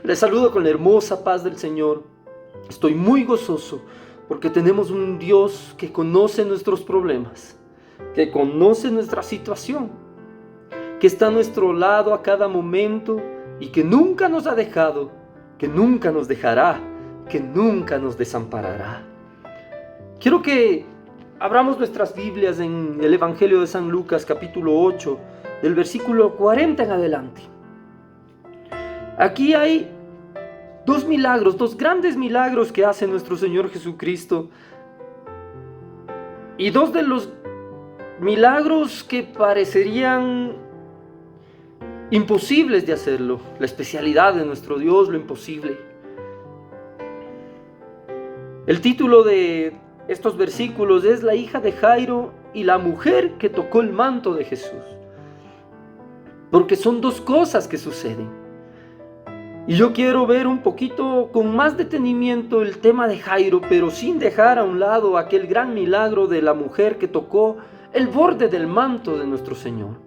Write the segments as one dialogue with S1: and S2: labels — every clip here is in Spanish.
S1: Les saludo con la hermosa paz del Señor. Estoy muy gozoso porque tenemos un Dios que conoce nuestros problemas, que conoce nuestra situación, que está a nuestro lado a cada momento y que nunca nos ha dejado, que nunca nos dejará, que nunca nos desamparará. Quiero que abramos nuestras Biblias en el Evangelio de San Lucas, capítulo 8, del versículo 40 en adelante. Aquí hay dos grandes milagros que hace nuestro Señor Jesucristo. Y dos de los milagros que parecerían imposibles de hacerlo. La especialidad de nuestro Dios, lo imposible. El título de estos versículos es La hija de Jairo y la mujer que tocó el manto de Jesús. Porque son dos cosas que suceden. Y yo quiero ver un poquito con más detenimiento el tema de Jairo, pero sin dejar a un lado aquel gran milagro de la mujer que tocó el borde del manto de nuestro Señor.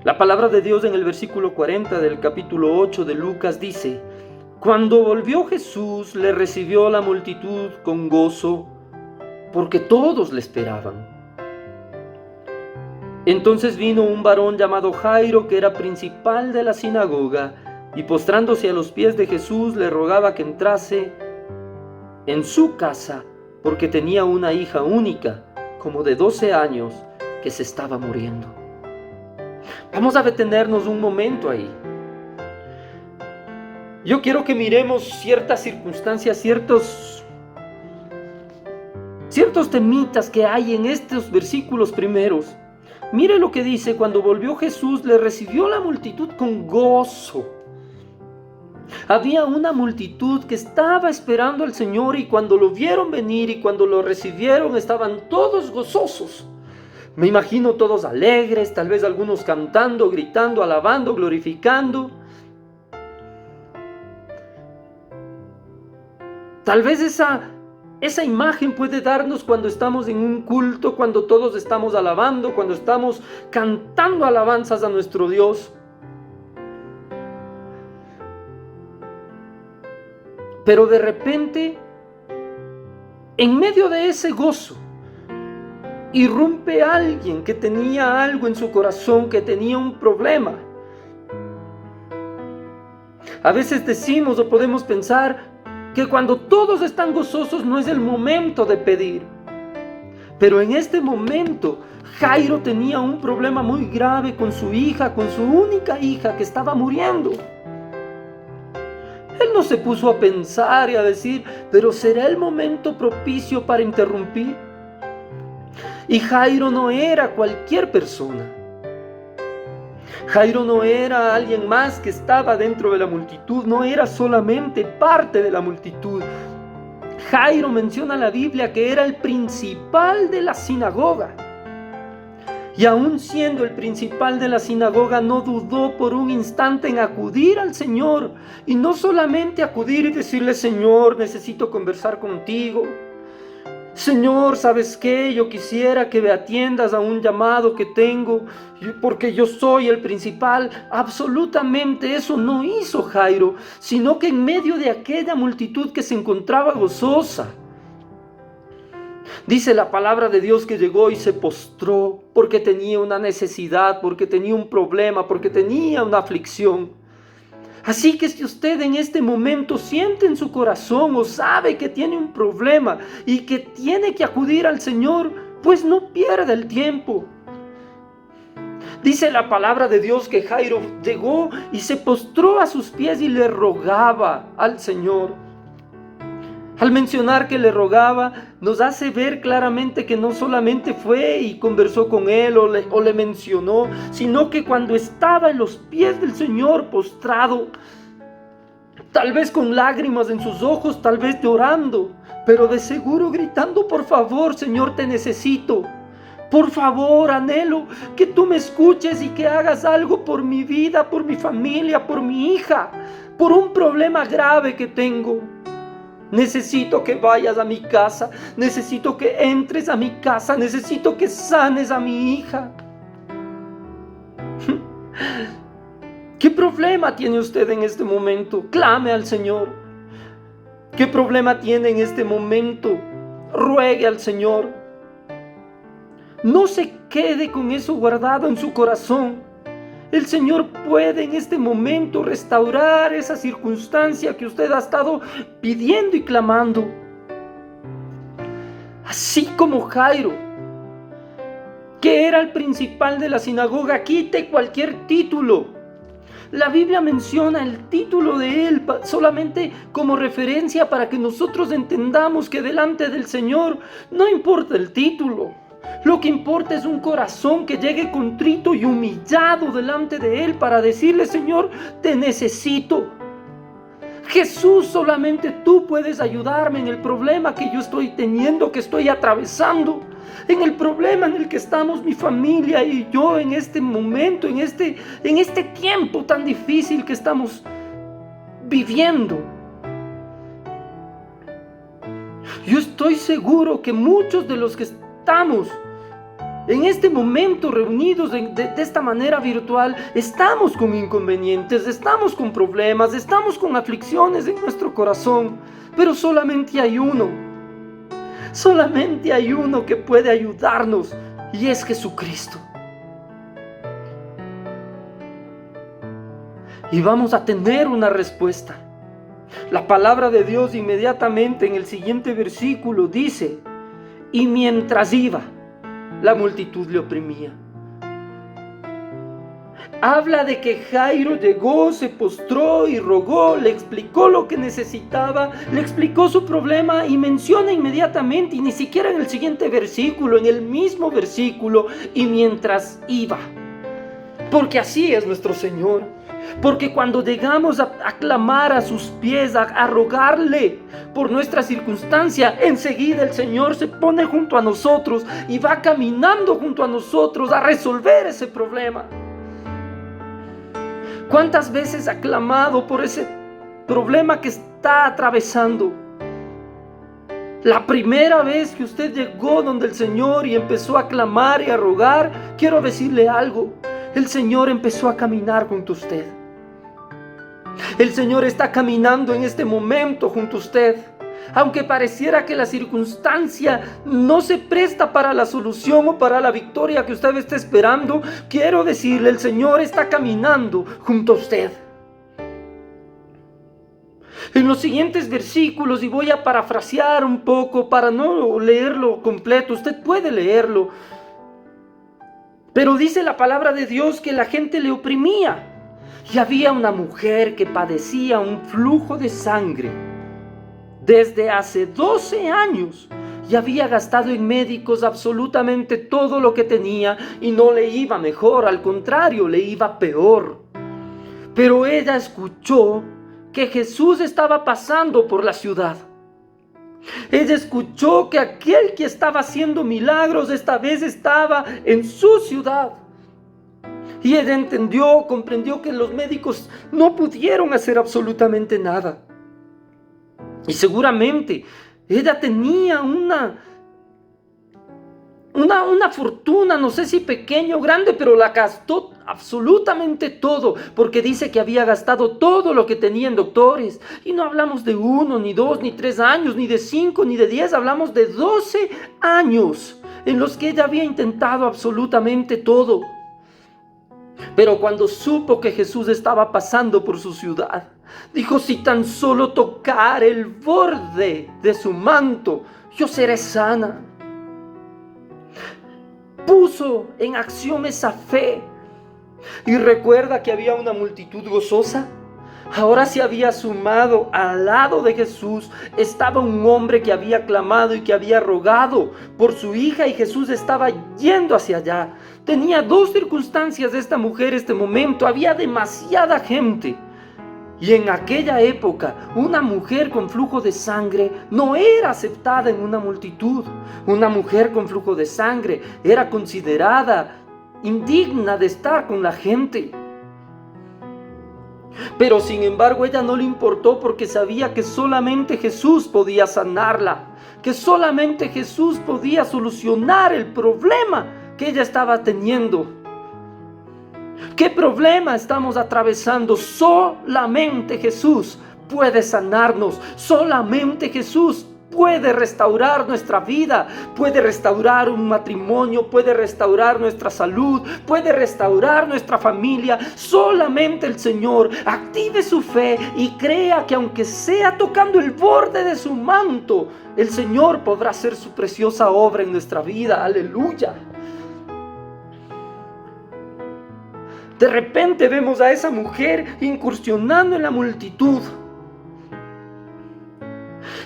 S1: La palabra de Dios en el versículo 40 del capítulo 8 de Lucas dice: Cuando volvió Jesús, le recibió la multitud con gozo, porque todos le esperaban. Entonces vino un varón llamado Jairo, que era principal de la sinagoga, y postrándose a los pies de Jesús, le rogaba que entrase en su casa, porque tenía una hija única, como de 12 años, que se estaba muriendo. Vamos a detenernos un momento ahí. Yo quiero que miremos ciertas circunstancias, ciertos temitas que hay en estos versículos primeros. Mire lo que dice: cuando volvió Jesús, le recibió la multitud con gozo. Había una multitud que estaba esperando al Señor, y cuando lo vieron venir y cuando lo recibieron, estaban todos gozosos. Me imagino todos alegres, tal vez algunos cantando, gritando, alabando, glorificando. Tal vez esa imagen puede darnos cuando estamos en un culto, cuando todos estamos alabando, cuando estamos cantando alabanzas a nuestro Dios. Pero de repente, en medio de ese gozo, irrumpe alguien que tenía algo en su corazón, que tenía un problema. A veces decimos o podemos pensar que cuando todos están gozosos no es el momento de pedir. Pero en este momento, Jairo tenía un problema muy grave con su hija, con su única hija que estaba muriendo. Él no se puso a pensar y a decir: pero ¿será el momento propicio para interrumpir? Y Jairo no era cualquier persona. Jairo no era alguien más que estaba dentro de la multitud, no era solamente parte de la multitud. Jairo menciona la Biblia que era el principal de la sinagoga. Y aún siendo el principal de la sinagoga, no dudó por un instante en acudir al Señor. Y no solamente acudir y decirle: Señor, necesito conversar contigo. Señor, ¿sabes qué? Yo quisiera que me atiendas a un llamado que tengo, porque yo soy el principal. Absolutamente eso no hizo Jairo, sino que en medio de aquella multitud que se encontraba gozosa, dice la palabra de Dios que llegó y se postró porque tenía una necesidad, porque tenía un problema, porque tenía una aflicción. Así que si usted en este momento siente en su corazón o sabe que tiene un problema y que tiene que acudir al Señor, pues no pierda el tiempo. Dice la palabra de Dios que Jairo llegó y se postró a sus pies y le rogaba al Señor. Al mencionar que le rogaba, nos hace ver claramente que no solamente fue y conversó con él o le mencionó, sino que cuando estaba en los pies del Señor postrado, tal vez con lágrimas en sus ojos, tal vez llorando, pero de seguro gritando: por favor, Señor, te necesito. Por favor, anhelo que tú me escuches y que hagas algo por mi vida, por mi familia, por mi hija, por un problema grave que tengo. Necesito que vayas a mi casa, necesito que entres a mi casa, necesito que sanes a mi hija. ¿Qué problema tiene usted en este momento? Clame al Señor. ¿Qué problema tiene en este momento? Ruegue al Señor. No se quede con eso guardado en su corazón. El Señor puede en este momento restaurar esa circunstancia que usted ha estado pidiendo y clamando. Así como Jairo, que era el principal de la sinagoga, quite cualquier título. La Biblia menciona el título de él solamente como referencia para que nosotros entendamos que delante del Señor no importa el título. Lo que importa es un corazón que llegue contrito y humillado delante de Él para decirle: Señor, te necesito. Jesús, solamente tú puedes ayudarme en el problema que yo estoy teniendo, que estoy atravesando, en el problema en el que estamos mi familia y yo en este momento, en este tiempo tan difícil que estamos viviendo. Yo estoy seguro que muchos de los que estamos en este momento reunidos de esta manera virtual, estamos con inconvenientes, estamos con problemas, estamos con aflicciones en nuestro corazón, pero solamente hay uno que puede ayudarnos, y es Jesucristo. Y vamos a tener una respuesta. La palabra de Dios inmediatamente en el siguiente versículo dice: y mientras iba, la multitud le oprimía. Habla de que Jairo llegó, se postró y rogó, le explicó lo que necesitaba, le explicó su problema y menciona inmediatamente, y ni siquiera en el siguiente versículo, en el mismo versículo, y mientras iba. Porque así es nuestro Señor. Porque cuando llegamos a clamar a sus pies, a rogarle por nuestra circunstancia, enseguida el Señor se pone junto a nosotros y va caminando junto a nosotros a resolver ese problema. ¿Cuántas veces ha clamado por ese problema que está atravesando? La primera vez que usted llegó donde el Señor y empezó a clamar y a rogar, quiero decirle algo: el Señor empezó a caminar junto a usted. El Señor está caminando en este momento junto a usted. Aunque pareciera que la circunstancia no se presta para la solución o para la victoria que usted está esperando, quiero decirle: el Señor está caminando junto a usted. En los siguientes versículos, y voy a parafrasear un poco para no leerlo completo, usted puede leerlo, pero dice la palabra de Dios que la gente le oprimía. Y había una mujer que padecía un flujo de sangre desde hace 12 años y había gastado en médicos absolutamente todo lo que tenía y no le iba mejor, al contrario, le iba peor. Pero ella escuchó que Jesús estaba pasando por la ciudad. Ella escuchó que aquel que estaba haciendo milagros esta vez estaba en su ciudad. Y ella comprendió que los médicos no pudieron hacer absolutamente nada. Y seguramente ella tenía una fortuna, no sé si pequeña o grande, pero la gastó absolutamente todo, porque dice que había gastado todo lo que tenía en doctores. Y no hablamos de 1, ni 2, ni 3 años, ni de 5, ni de 10, hablamos de 12 años en los que ella había intentado absolutamente todo. Pero cuando supo que Jesús estaba pasando por su ciudad, dijo: si tan solo tocar el borde de su manto, yo seré sana. Puso en acción esa fe. Y recuerda que había una multitud gozosa. Ahora se había sumado al lado de Jesús. Estaba un hombre que había clamado y que había rogado por su hija, y Jesús estaba yendo hacia allá. Tenía 2 circunstancias de esta mujer este momento. Había demasiada gente. Y en aquella época, una mujer con flujo de sangre no era aceptada en una multitud. Una mujer con flujo de sangre era considerada indigna de estar con la gente. Pero sin embargo, ella no le importó, porque sabía que solamente Jesús podía sanarla, que solamente Jesús podía solucionar el problema que ella estaba teniendo. ¿Qué problema estamos atravesando? Solamente Jesús puede sanarnos. Solamente Jesús puede restaurar nuestra vida, puede restaurar un matrimonio, puede restaurar nuestra salud, puede restaurar nuestra familia. Solamente el Señor. Active su fe y crea que aunque sea tocando el borde de su manto, el Señor podrá hacer su preciosa obra en nuestra vida. Aleluya. De repente vemos a esa mujer incursionando en la multitud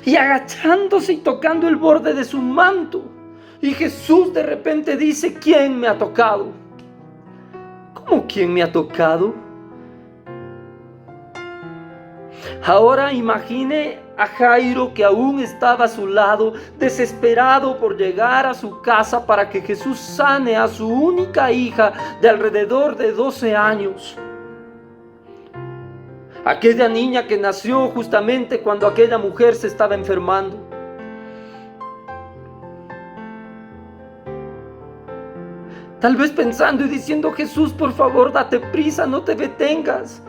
S1: y agachándose y tocando el borde de su manto. Y Jesús de repente dice: ¿quién me ha tocado? ¿Cómo quién me ha tocado? Ahora imagine a Jairo, que aún estaba a su lado, desesperado por llegar a su casa para que Jesús sane a su única hija de alrededor de 12 años. Aquella niña que nació justamente cuando aquella mujer se estaba enfermando. Tal vez pensando y diciendo: Jesús, por favor, date prisa, no te detengas.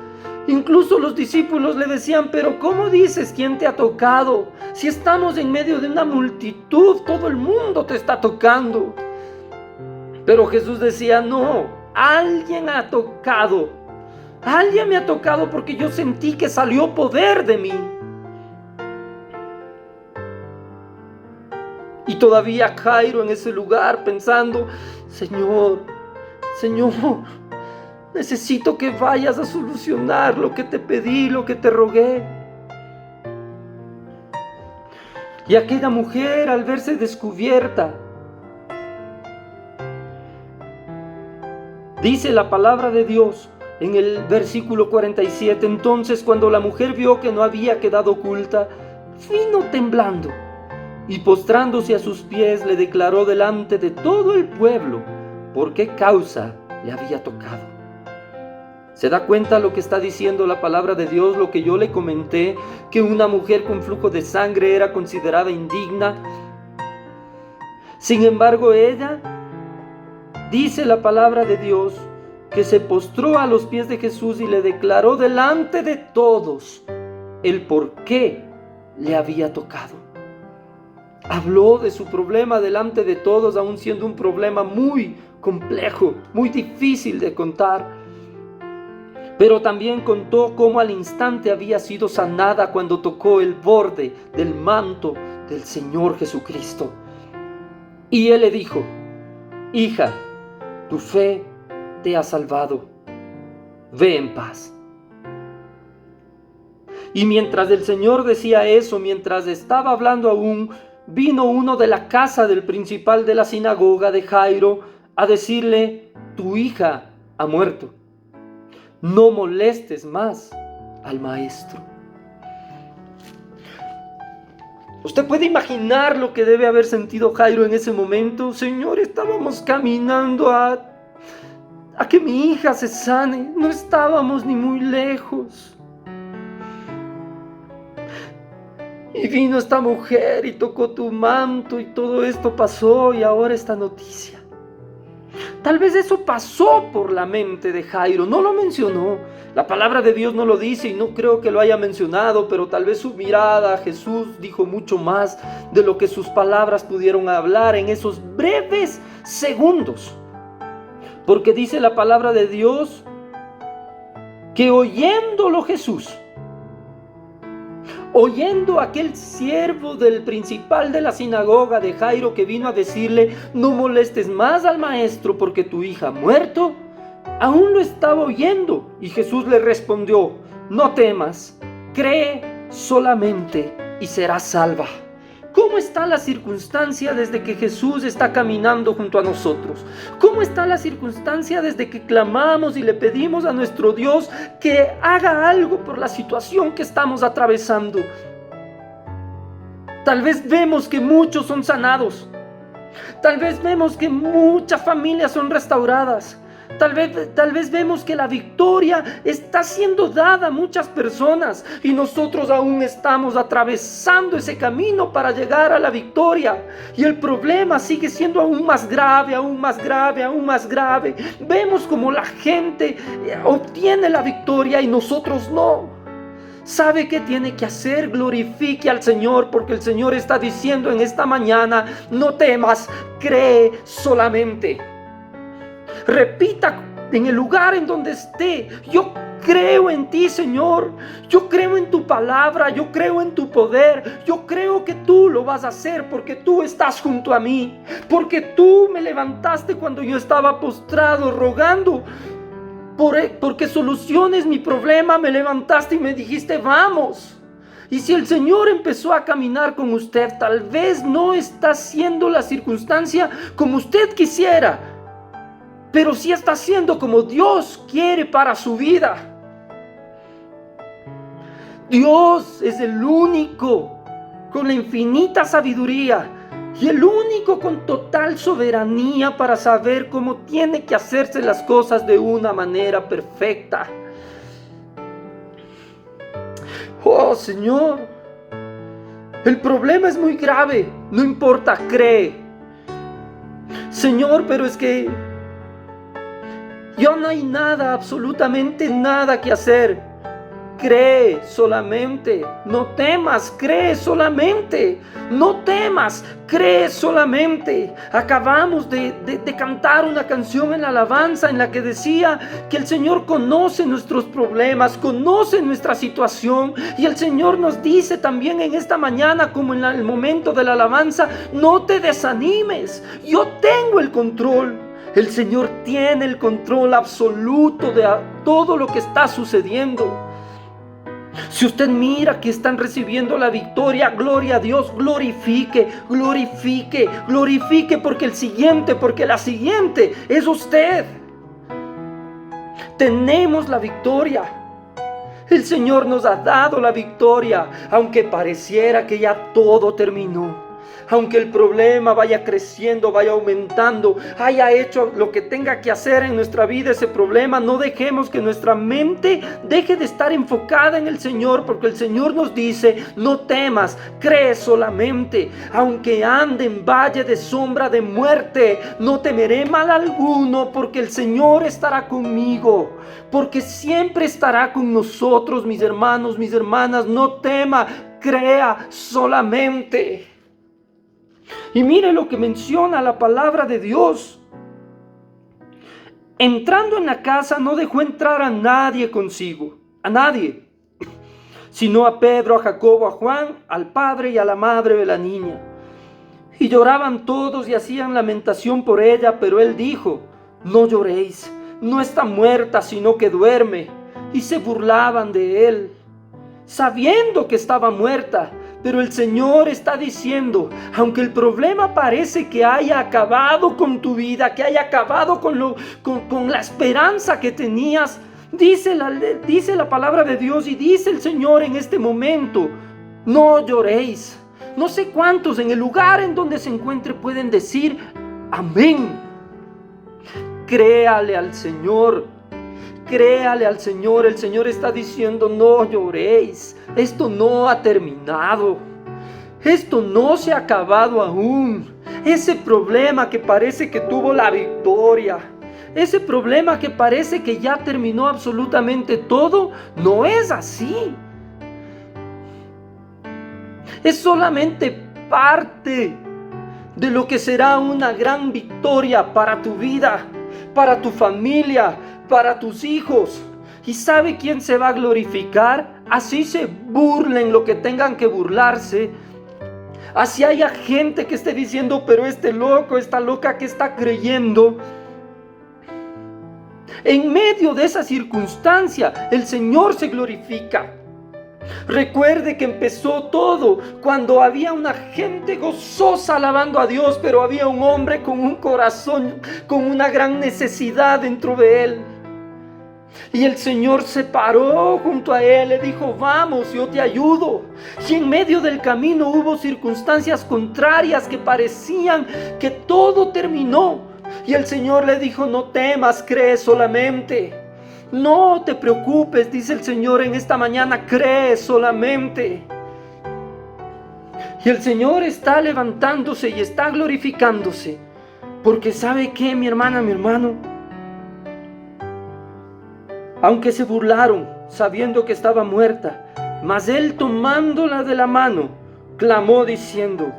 S1: Incluso los discípulos le decían: pero ¿cómo dices quién te ha tocado? Si estamos en medio de una multitud, todo el mundo te está tocando. Pero Jesús decía: no, alguien ha tocado. Alguien me ha tocado porque yo sentí que salió poder de mí. Y todavía Jairo en ese lugar pensando: Señor, necesito que vayas a solucionar lo que te pedí, lo que te rogué. Y aquella mujer, al verse descubierta, dice la palabra de Dios en el versículo 47: entonces cuando la mujer vio que no había quedado oculta, vino temblando y postrándose a sus pies le declaró delante de todo el pueblo por qué causa le había tocado. ¿Se da cuenta lo que está diciendo la palabra de Dios? Lo que yo le comenté, que una mujer con flujo de sangre era considerada indigna. Sin embargo, ella, dice la palabra de Dios, que se postró a los pies de Jesús y le declaró delante de todos el por qué le había tocado. Habló de su problema delante de todos, aun siendo un problema muy complejo, muy difícil de contar. Pero también contó cómo al instante había sido sanada cuando tocó el borde del manto del Señor Jesucristo. Y él le dijo: hija, tu fe te ha salvado, ve en paz. Y mientras el Señor decía eso, mientras estaba hablando aún, vino uno de la casa del principal de la sinagoga de Jairo a decirle: tu hija ha muerto, no molestes más al maestro. ¿Usted puede imaginar lo que debe haber sentido Jairo en ese momento? Señor, estábamos caminando a que mi hija se sane, no estábamos ni muy lejos. Y vino esta mujer y tocó tu manto y todo esto pasó y ahora esta noticia. Tal vez eso pasó por la mente de Jairo, no lo mencionó. La palabra de Dios no lo dice y no creo que lo haya mencionado, pero tal vez su mirada a Jesús dijo mucho más de lo que sus palabras pudieron hablar en esos breves segundos. Porque dice la palabra de Dios que oyéndolo Jesús, oyendo aquel siervo del principal de la sinagoga de Jairo que vino a decirle: no molestes más al maestro porque tu hija ha muerto, aún lo estaba oyendo. Y Jesús le respondió: no temas, cree solamente y serás salva. ¿Cómo está la circunstancia desde que Jesús está caminando junto a nosotros? ¿Cómo está la circunstancia desde que clamamos y le pedimos a nuestro Dios que haga algo por la situación que estamos atravesando? Tal vez vemos que muchos son sanados. Tal vez vemos que muchas familias son restauradas. Tal vez vemos que la victoria está siendo dada a muchas personas y nosotros aún estamos atravesando ese camino para llegar a la victoria. Y el problema sigue siendo aún más grave, aún más grave, aún más grave. Vemos como la gente obtiene la victoria y nosotros no. ¿Sabe qué tiene que hacer? Glorifique al Señor, porque el Señor está diciendo en esta mañana: no temas, cree solamente. Repita en el lugar en donde esté: yo creo en ti, Señor. Yo creo en tu palabra, yo creo en tu poder. Yo creo que tú lo vas a hacer porque tú estás junto a mí. Porque tú me levantaste cuando yo estaba postrado rogando porque soluciones mi problema. Me levantaste y me dijiste: vamos. Y si el Señor empezó a caminar con usted, tal vez no está siendo la circunstancia como usted quisiera, pero sí está siendo como Dios quiere para su vida. Dios es el único con la infinita sabiduría y el único con total soberanía para saber cómo tiene que hacerse las cosas de una manera perfecta. Oh, Señor, el problema es muy grave. No importa, cree. Señor, pero es que ya no hay nada, absolutamente nada que hacer. Cree solamente. No temas, cree solamente. No temas, cree solamente. Acabamos de cantar una canción en la alabanza en la que decía que el Señor conoce nuestros problemas, conoce nuestra situación. Y el Señor nos dice también en esta mañana, como en el momento de la alabanza: no te desanimes, yo tengo el control. El Señor tiene el control absoluto de todo lo que está sucediendo. Si usted mira que están recibiendo la victoria, gloria a Dios, glorifique, glorifique, glorifique, porque la siguiente es usted. Tenemos la victoria. El Señor nos ha dado la victoria, aunque pareciera que ya todo terminó. Aunque el problema vaya creciendo, vaya aumentando, haya hecho lo que tenga que hacer en nuestra vida ese problema, no dejemos que nuestra mente deje de estar enfocada en el Señor, porque el Señor nos dice: no temas, cree solamente. Aunque ande en valle de sombra de muerte, no temeré mal alguno, porque el Señor estará conmigo, porque siempre estará con nosotros. Mis hermanos, mis hermanas, no tema, crea solamente. Y mire lo que menciona la palabra de Dios. Entrando en la casa, no dejó entrar a nadie consigo, a nadie, sino a Pedro, a Jacobo, a Juan, al padre y a la madre de la niña. Y lloraban todos y hacían lamentación por ella, pero él dijo: no lloréis, no está muerta, sino que duerme. Y se burlaban de él, sabiendo que estaba muerta. Pero el Señor está diciendo: aunque el problema parece que haya acabado con tu vida, que haya acabado con la esperanza que tenías, dice la palabra de Dios y dice el Señor en este momento: no lloréis. No sé cuántos en el lugar en donde se encuentre pueden decir amén. Créale al Señor. Créale al Señor. El Señor está diciendo: no lloréis. Esto no ha terminado. Esto no se ha acabado aún. Ese problema que parece que tuvo la victoria, ese problema que parece que ya terminó absolutamente todo, no es así. Es solamente parte de lo que será una gran victoria para tu vida, para tu familia, para tus hijos. ¿Y sabe quién se va a glorificar? Así se burlen lo que tengan que burlarse. Así haya gente que esté diciendo: pero este loco, esta loca, ¿qué está creyendo? En medio de esa circunstancia, el Señor se glorifica. Recuerde que empezó todo cuando había una gente gozosa alabando a Dios, pero había un hombre con un corazón, con una gran necesidad dentro de él. Y el Señor se paró junto a él, le dijo: vamos, yo te ayudo. Y en medio del camino hubo circunstancias contrarias que parecían que todo terminó. Y el Señor le dijo: no temas, cree solamente. No te preocupes, dice el Señor en esta mañana, cree solamente. Y el Señor está levantándose y está glorificándose. Porque ¿sabe qué, mi hermana, mi hermano? Aunque se burlaron, sabiendo que estaba muerta, mas Él, tomándola de la mano, clamó diciendo: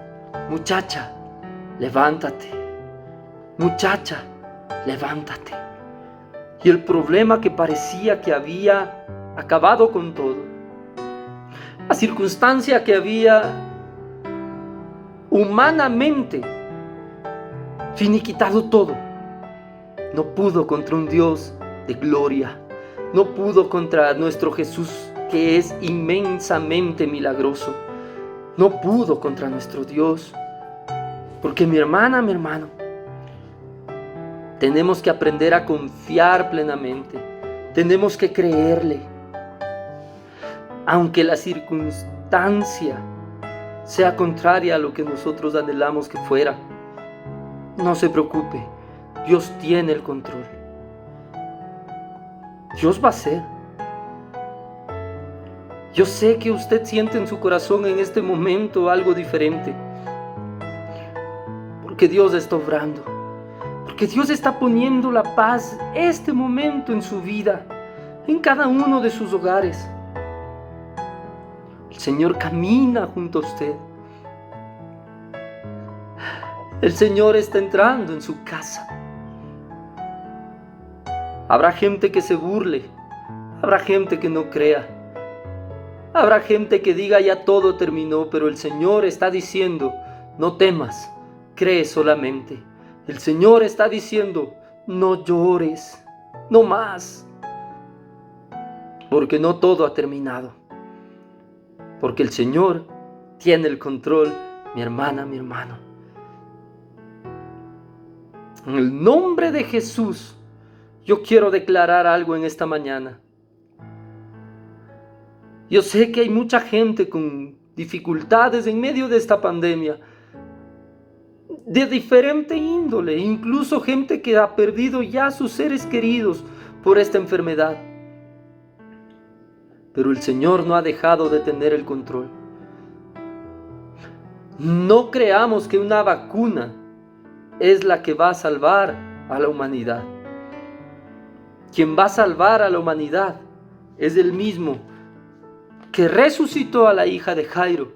S1: muchacha, levántate. Muchacha, levántate. Y el problema que parecía que había acabado con todo, la circunstancia que había humanamente finiquitado todo, no pudo contra un Dios de gloria, no pudo contra nuestro Jesús, que es inmensamente milagroso, no pudo contra nuestro Dios. Porque mi hermana, mi hermano, tenemos que aprender a confiar plenamente, tenemos que creerle, aunque la circunstancia sea contraria a lo que nosotros anhelamos que fuera. No se preocupe, Dios tiene el control. Dios va a hacer. Yo sé que usted siente en su corazón en este momento algo diferente, porque Dios está obrando, porque Dios está poniendo la paz este momento en su vida, en cada uno de sus hogares. El Señor camina junto a usted. El Señor está entrando en su casa. Habrá gente que se burle, habrá gente que no crea, habrá gente que diga: ya todo terminó, pero el Señor está diciendo: no temas, cree solamente. El Señor está diciendo: no llores, no más, porque no todo ha terminado, porque el Señor tiene el control, mi hermana, mi hermano. En el nombre de Jesús, yo quiero declarar algo en esta mañana. Yo sé que hay mucha gente con dificultades en medio de esta pandemia, de diferente índole, incluso gente que ha perdido ya a sus seres queridos por esta enfermedad. Pero el Señor no ha dejado de tener el control. No creamos que una vacuna es la que va a salvar a la humanidad. Quien va a salvar a la humanidad es el mismo que resucitó a la hija de Jairo.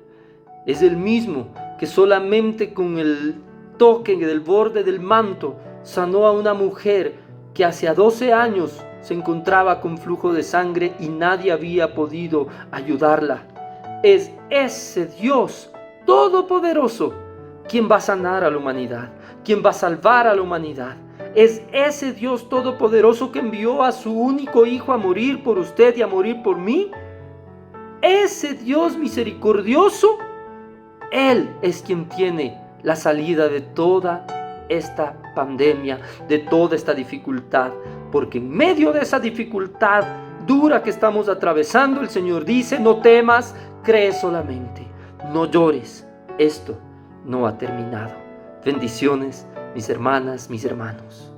S1: Es el mismo que solamente con el toque del borde del manto sanó a una mujer que hace 12 años se encontraba con flujo de sangre y nadie había podido ayudarla. Es ese Dios todopoderoso quien va a sanar a la humanidad, quien va a salvar a la humanidad. Es ese Dios todopoderoso que envió a su único Hijo a morir por usted y a morir por mí. Ese Dios misericordioso, Él es quien tiene la salida de toda esta pandemia, de toda esta dificultad. Porque en medio de esa dificultad dura que estamos atravesando, el Señor dice: no temas, cree solamente, no llores, esto no ha terminado. Bendiciones, mis hermanas, mis hermanos.